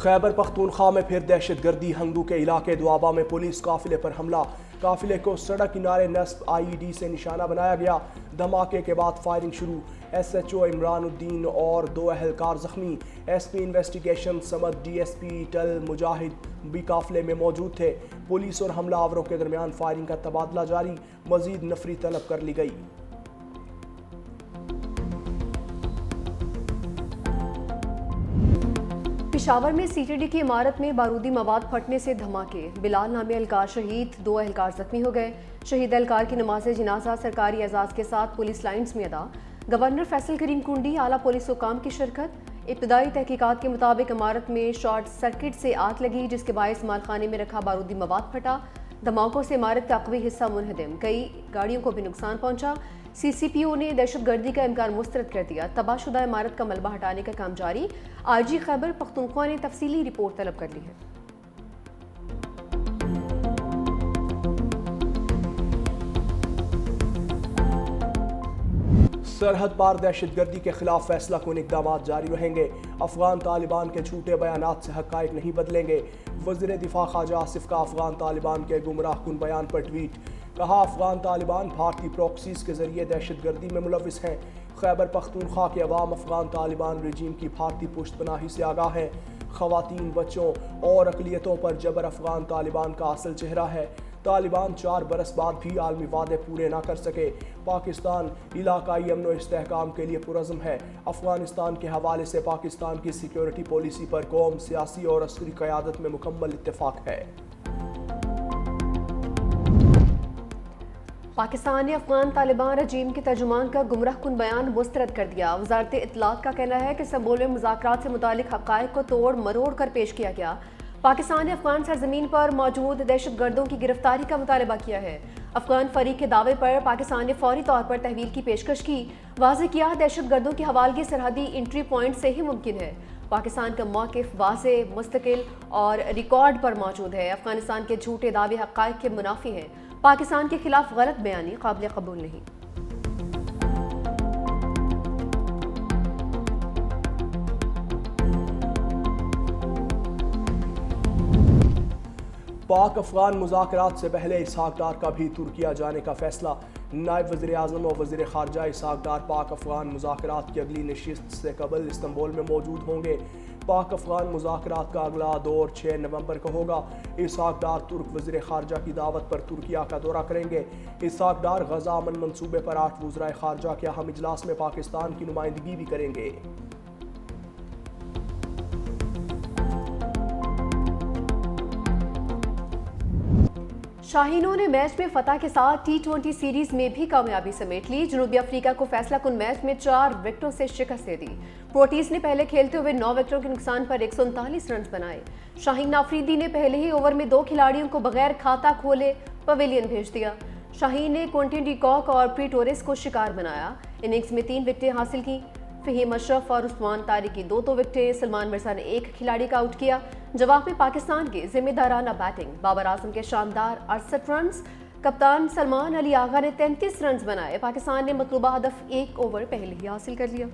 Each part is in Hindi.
खैबर पख्तूनख्वा में फिर दहशतगर्दी। हंगू के इलाके दुआबा में पुलिस काफिले पर हमला। काफिले को सड़क किनारे नस्ब आईईडी से निशाना बनाया गया। धमाके के बाद फायरिंग शुरू। एसएचओ इमरानुद्दीन और 2 अहलकार जख्मी। एसपी इन्वेस्टिगेशन समद डीएसपी टल मुजाहिद भी काफिले में मौजूद थे। पुलिस और हमलावरों के दरमियान फायरिंग का तबादला जारी। मजीद नफरी तलब कर ली गई। पेशावर में सीटीडी की इमारत में बारूदी मवाद फटने से धमाके। बिलाल नामी एहलकार शहीद, 2 एहलकार जख्मी हो गए। शहीद एहलकार की नमाज जनाजा सरकारी एजाज के साथ पुलिस लाइन्स में अदा। गवर्नर फैसल करीम कुंडी, आला पुलिस हुकाम की शिरकत। इब्तदाई तहकीकात के मुताबिक इमारत में शॉर्ट सर्किट से आग लगी, जिसके बायस मालखाने में रखा बारूदी मवाद फटा। धमाकों से इमारत का अक़वी हिस्सा मुनहदम, कई गाड़ियों को भी नुकसान पहुंचा। सीसीपीओ ने दहशतगर्दी का इम्कान मुस्तरद कर दिया। तबाहशुदा इमारत का मलबा हटाने का काम जारी। आईजी खैबर पख्तूनख्वा ने तफसीली रिपोर्ट तलब कर ली है। सरहद पार दहशतगर्दी के खिलाफ फैसला कुन इक़दाम जारी रहेंगे। अफगान तालिबान के झूठे बयानात से हक़ाइक़ नहीं बदलेंगे। वज़ीर दिफा ख्वाजा आसिफ का अफगान तालिबान के गुमराह कुन बयान पर ट्वीट। कहा, अफगान तालिबान भारतीय प्रॉक्सीज के जरिए दहशतगर्दी में मुलविस हैं। खैबर पख्तूनख्वा के अवाम अफगान तालिबान रजीम की भारतीय पुश्तपनाही से आगाह हैं। ख़वातीन, बच्चों और अक़लियतों पर जबर अफगान तालिबान का असल चेहरा है। तालिबान 4 बरस बाद भी आलमी वादे पूरे ना कर सके। पाकिस्तान इलाकाई अमन व इस्तेहकाम के लिए पुरज़्म है। अफगानिस्तान के हवाले से पाकिस्तान की सिक्योरिटी पॉलिसी पर कौम, सियासी और अस्करी क़यादत में मुकम्मल इत्तेफाक है। पाकिस्तान ने अफगान तालिबान रजीम के तर्जुमान का गुमराह कुन बयान मुस्तरद कर दिया। वजारत इत्तलात का कहना है कि सबोल में मुज़ाकरात से मुतालिक हक़ाइक़ को तोड़ मरोड़ कर पेश किया गया। पाकिस्तान ने अफगान सरजमीन पर मौजूद दहशतगर्दों की गिरफ्तारी का मुतालबा किया है। अफगान फरीक के दावे पर पाकिस्तान ने फौरी तौर पर तहवील की पेशकश की। वाज़ेह किया, दहशतगर्दों की हवालगी सरहदी एंट्री पॉइंट से ही मुमकिन है। पाकिस्तान का मौक़िफ़ वाज़ेह, मुस्तकिल और रिकॉर्ड पर मौजूद है। अफगानिस्तान के झूठे दावे हक़ाइक़ के मुनाफी हैं। पाकिस्तान के खिलाफ गलत बयानी काबिल कबूल नहीं। पाक अफगान मुज़ाकरात से पहले इसहाक डार का भी तुर्किया जाने का फैसला। नायब वज़ीर आज़म और वज़ीर ख़ारजा इसहाक डार पाक अफगान मुज़ाकरात की अगली नशिस्त से कबल इस्तांबुल में मौजूद होंगे। पाक अफगान मुज़ाकरात का अगला दौर 6 नवंबर को होगा। इसहाक डार तुर्क वज़ीर ख़ारजा की दावत पर तुर्किया का दौरा करेंगे। इसहाक डार गज़ा अमन मंसूबे पर 8 वज़राए ख़ारजा के अहम इजलास में पाकिस्तान की नुमाइंदगी भी करेंगे। शाहीनों ने मैच में फतह के साथ T20 सीरीज में भी कामयाबी समेट ली। जनूबी अफ्रीका को फैसला कुन मैच में 4 विकेटों से शिकस्त दे दी। प्रोटीज ने पहले खेलते हुए 9 विकेटों के नुकसान पर 139 रन बनाए। शाहीन आफरीदी ने पहले ही ओवर में 2 खिलाड़ियों को बगैर खाता खोले पवेलियन भेज दिया। शाहीन ने क्विंटन डी कॉक और प्री टोरेस को शिकार बनाया। इनिंग्स में 3 विकेटें हासिल की। फ़हीम अशरफ और उस्मान तारिक की 2 विकेटें। सलमान मिर्जा ने 1 खिलाड़ी का आउट किया। जवाब में पाकिस्तान की जिम्मेदाराना बैटिंग। बाबर आजम के शानदार 68 रन। कप्तान सलमान अली आगा ने 33 रन बनाए। पाकिस्तान ने मतलूबा हदफ 1 ओवर पहले ही हासिल कर लिया।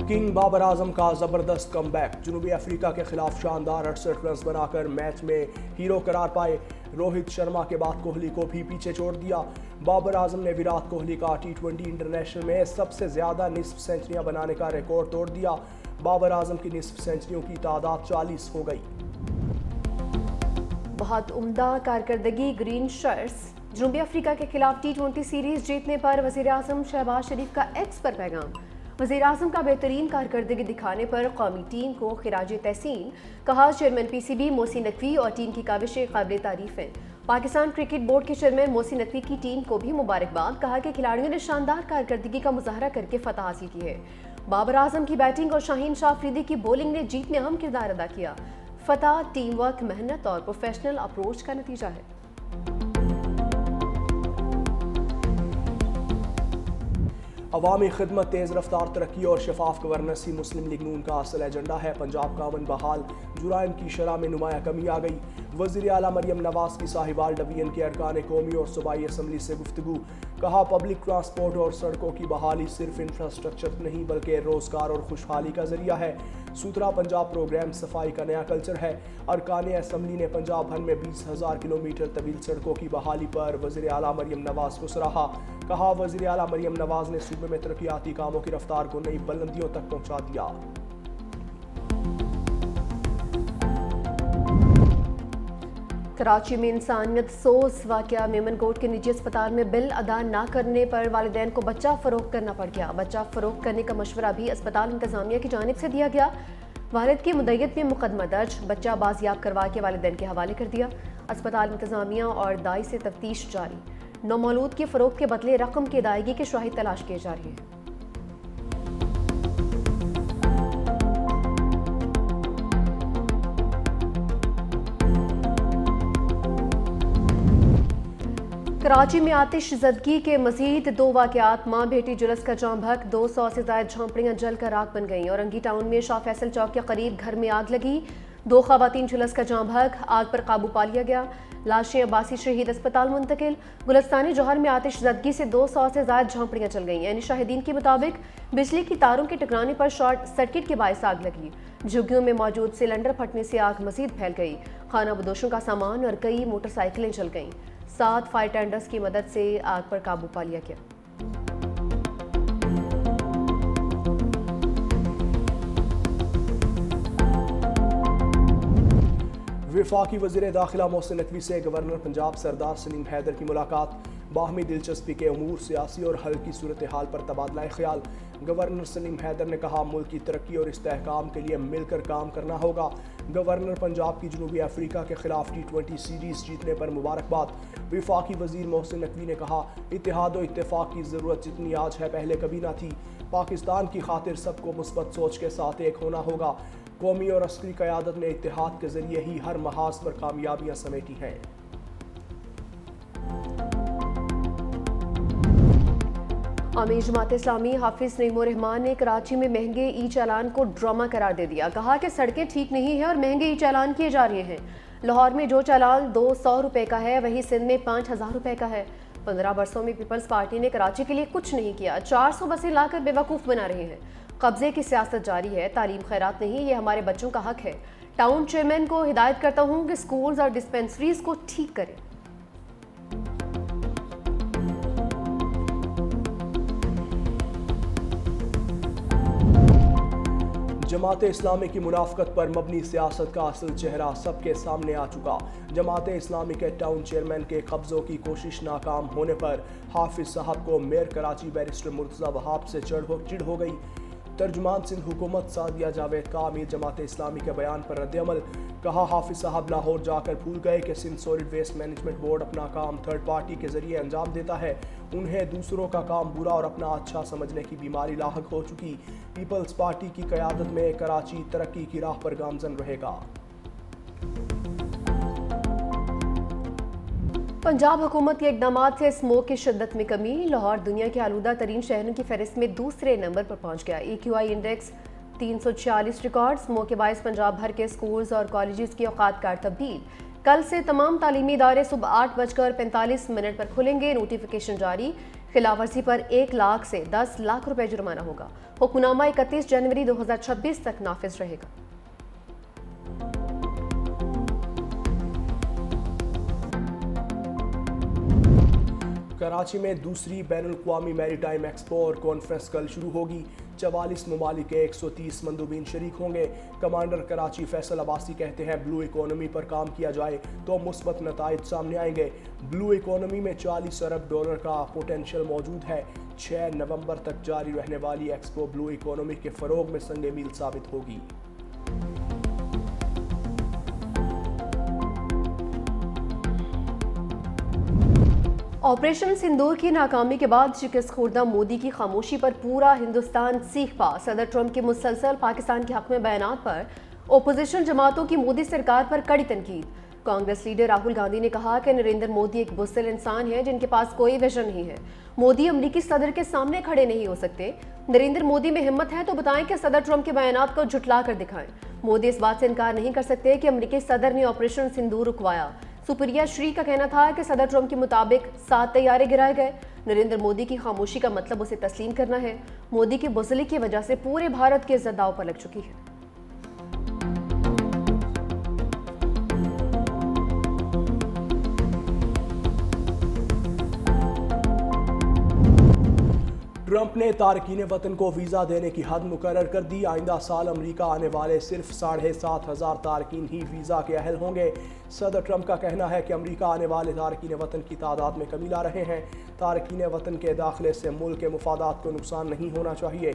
किंग बाबर आजम का ज़बरदस्त कमबैक। जनूबी अफ्रीका के खिलाफ शानदार 68 रन बनाकर मैच में हीरो करार पाए। रोहित शर्मा के बाद कोहली को भी पीछे छोड़ दिया। बाबर आजम ने विराट कोहली का T20 इंटरनेशनल में सबसे ज़्यादा निस्फ सेंचुरियां बनाने का रिकॉर्ड तोड़ दिया। बाबर आजम की निस्फ सेंचुरियों की तादाद 40 हो गई। बहुत उम्दा कारकर्दगी ग्रीन शर्ट्स। जनूबी अफ्रीका के खिलाफ T20 सीरीज जीतने पर वज़ीर आज़म शहबाज शरीफ का एक्स पर पैगाम। वज़ीर आज़म का बेहतरीन कारकर्दगी दिखाने पर कौमी टीम को खिराज तहसीन। कहा, चेयरमैन PCB मोहसिन नकवी और टीम की काविशें काबिल तारीफ हैं। पाकिस्तान क्रिकेट बोर्ड के चेयरमैन मोहसिन नकवी की टीम को भी मुबारकबाद। कहा कि खिलाड़ियों ने शानदार कारकर्दगी का मुजाहरा करके फतह हासिल की है। बाबर आजम की बैटिंग और शाहीन शाह अफरीदी की बॉलिंग ने जीत में अहम किरदार अदा किया। फतह टीम वर्क, मेहनत और प्रोफेशनल अप्रोच का नतीजा है। अवामी खिदमत, तेज़ रफ्तार तरक्की और शफाफ गवर्नेंस ही मुस्लिम लीग नून का असल एजेंडा है। पंजाब का अमन बहाल, जुराइम की शरह में नुमाया कमी आ गई। वज़ीर आला मरियम नवाज की साहिवाल डिवीजन के अरकान कौमी और सूबाई असम्बली से गुफ्तगू। कहा, पब्लिक ट्रांसपोर्ट और सड़कों की बहाली सिर्फ इंफ्रास्ट्रक्चर नहीं बल्कि रोज़गार और खुशहाली का जरिया है। सूत्रा पंजाब प्रोग्राम सफाई का नया कल्चर है। अरकान असम्बली ने पंजाब भर में 20,000 किलोमीटर तवील सड़कों की बहाली पर वज़ीर आला मरियम नवाज को सराहा। कहा, वज़ीर आला मरियम नवाज ने सूबे में तरक्याती कामों की रफ्तार को नई बुलंदियों तक पहुंचा दिया। कराची में इंसानियत सोज वाकया, मेमनकोट के निजी अस्पताल में बिल अदा न करने पर वालिदैन को बच्चा फरोख्त करना पड़ गया। बच्चा फरोख्त करने का मशवरा भी अस्पताल इंतजामिया की जानिब से दिया गया। वालिद की मुद्दत में मुकदमा दर्ज, बच्चा बाजियाब करवा के वालिदैन के हवाले कर दिया। अस्पताल इंतजामिया और दाई से तफ्तीश जारी। नौमौलूद की फरोख्त के बदले रकम की अदायगी के शाहिद तलाश किए जा रहे हैं। कराची में आतिश ज़दगी के मजीद 2 वाक़यात। माँ बेटी जुलस का जाम भक, 200 से ज़ायद झोंपड़ियाँ जल कर राख बन गईं। औरंगी टाउन में शाह फैसल चौक के करीब घर में आग लगी, 2 ख़वातीन जुलस का जाम भक, आग पर काबू पा लिया गया। लाशें अब्बासी शहीद अस्पताल मुंतकिल। गुलस्तानी जौहर में आतिश ज़दगी से 200 से ज़ायद झोंपड़ियाँ चल गईं। यानी शाहिदीन के मुताबिक बिजली की तारों के टकराने पर शॉर्ट सर्किट के बायस आग लगी। झुग्गियों में मौजूद सिलेंडर फटने से आग मजीद फैल गई। खाना बदोशों का सामान और कई मोटरसाइकिलें जल गईं। 7 फायर टेंडर्स की मदद से आग पर काबू पा लिया गया। वफाकी वज़ीर दाखिला मोहसिन नकवी से गवर्नर पंजाब सरदार सलीम हैदर की मुलाकात। बाहमी दिलचस्पी के अमूर, सियासी और हल की सूरत हाल पर तबादला ख्याल। गवर्नर सलीम हैदर ने कहा, मुल्क की तरक्की और इस्तेहकाम के लिए मिलकर काम करना होगा। गवर्नर पंजाब की जनूबी अफ्रीका के खिलाफ T20 सीरीज जीतने पर मुबारकबाद। वफाकी वज़ीर मोहसिन नकवी ने कहा, इत्तेहाद और इत्तेफाक की ज़रूरत जितनी आज है पहले कभी ना थी। पाकिस्तान की खातिर सबको मुस्बत सोच के साथ एक होना होगा। कौमी और अस्करी क़यादत ने इत्तेहाद के जरिए ही हर महाज पर कामयाबियाँ समेटी हैं। आमीर जमात इस्लामी हाफिज नईमुर रहमान ने कराची में महंगे ई चालान को ड्रामा करार दे दिया। कहा कि सड़कें ठीक नहीं है और महंगे ई चालान किए जा रहे हैं। लाहौर में जो चालान 200 रुपए का है वही सिंध में 5,000 रुपए का है। 15 वर्षों में पीपल्स पार्टी ने कराची के लिए कुछ नहीं किया। 400 बसें लाकर बेवकूफ़ बना रहे हैं। कब्जे की सियासत जारी है। तालीम खैरात नहीं, ये हमारे बच्चों का हक है। टाउन चेयरमैन को हिदायत करता हूँ कि स्कूल्स और डिस्पेंसरीज को ठीक करें। जमात इस्लामी की मुनाफकत पर मबनी सियासत का असल चेहरा सबके सामने आ चुका। जमात इस्लामी के टाउन चेयरमैन के कब्जों की कोशिश नाकाम होने पर हाफिज साहब को मेयर कराची बैरिस्टर मुर्तज़ा वहाब से चिढ़ हो गई। तर्जुमान सिंध हुकूमत सादिया जावेद का अमीर जमात इस्लामी के बयान पर रद्द-ए-अमल। कहा, हाफिज साहब लाहौर जाकर भूल गए कि Sindh solid waste management board अपना काम थर्ड पार्टी के जरिए अंजाम देता है। उन्हें दूसरों का काम बुरा और अपना अच्छा समझने की बीमारी लाहक हो चुकी। पीपल्स पार्टी की क़यादत में कराची तरक्की की राह पर गामजन रहेगा। पंजाब हुकूमत के इकदामात से स्मोक की शिद्दत में कमी। लाहौर दुनिया के आलूदा तरीन शहरों की फहरिस्त में दूसरे नंबर पर पहुंच गया। EQI index 346 record. स्मोक के बायस पंजाब भर के स्कूल्स और कॉलेजेस की औकात कार तब्दील। कल से तमाम तालीमी इदारे सुबह 8:45 पर खुलेंगे। नोटिफिकेशन जारी। खिलाफवर्जी पर 1 लाख से 10 लाख रुपए जुर्माना होगा। हुक्मनामा 31 जनवरी 2026 तक नाफिज रहेगा। कराची में दूसरी बैनुल-अक़वामी मैरीटाइम एक्सपो और कॉन्फ्रेंस कल शुरू होगी। 44 ममालिक के 130 मंदूबीन शरीक होंगे। कमांडर कराची फैसल अब्बासी कहते हैं, ब्लू इकोनॉमी पर काम किया जाए तो मुस्बत नताइज सामने आएंगे। ब्लू इकोनॉमी में $40 अरब का पोटेंशियल मौजूद है। 6 नवंबर तक जारी रहने वाली एक्सपो ब्लू इकोनॉमी के फ़रोग में संगे मील साबित होगी। ऑपरेशन सिंदूर की नाकामी के बाद शिकस्त खुर्दा मोदी की खामोशी पर पूरा हिंदुस्तान सीख पा। सदर ट्रंप के मुसलसल पाकिस्तान के हक में बयानात पर ओपोजिशन जमातों की मोदी सरकार पर कड़ी तनकीद। कांग्रेस लीडर राहुल गांधी ने कहा कि नरेंद्र मोदी एक बुज़दिल इंसान है जिनके पास कोई विजन नहीं है। मोदी अमेरिकी सदर के सामने खड़े नहीं हो सकते। नरेंद्र मोदी में हिम्मत है तो बताएं कि सदर ट्रंप के बयानात को झुटला कर दिखाएं। मोदी इस बात से इनकार नहीं कर सकते कि अमेरिकी सदर ने ऑपरेशन सिंदूर रुकवाया। सुप्रिया श्री का कहना था कि सदर ट्रंप के मुताबिक 7 तैयारे गिराए गए। नरेंद्र मोदी की खामोशी का मतलब उसे तस्लीम करना है। मोदी की बुज़दिली की वजह से पूरे भारत की इज्जत दांव पर लग चुकी है। ट्रंप ने तारकीन वतन को वीज़ा देने की हद मुकर्रर कर दी। आइंदा साल अमेरिका आने वाले सिर्फ 7,500 तारकीन ही वीज़ा के अहल होंगे। सदर ट्रंप का कहना है कि अमेरिका आने वाले तारकीन वतन की तादाद में कमी ला रहे हैं। तारकीन वतन के दाखिले से मुल्क के मुफादात को नुकसान नहीं होना चाहिए।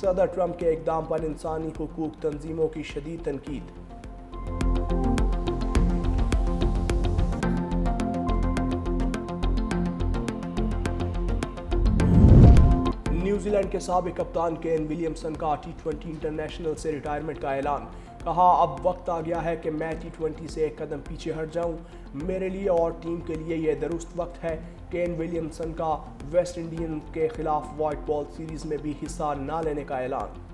सदर ट्रंप के इक़दाम पर इंसानी हुकूक तंजीमों की शदीद तनकीद। न्यूजीलैंड के साबिक कप्तान केन विलियमसन का T20 इंटरनेशनल से रिटायरमेंट का ऐलान। कहा, अब वक्त आ गया है कि मैं T20 से एक कदम पीछे हट जाऊं। मेरे लिए और टीम के लिए यह दुरुस्त वक्त है। केन विलियमसन का वेस्ट इंडीज के खिलाफ व्हाइट बॉल सीरीज में भी हिस्सा न लेने का ऐलान।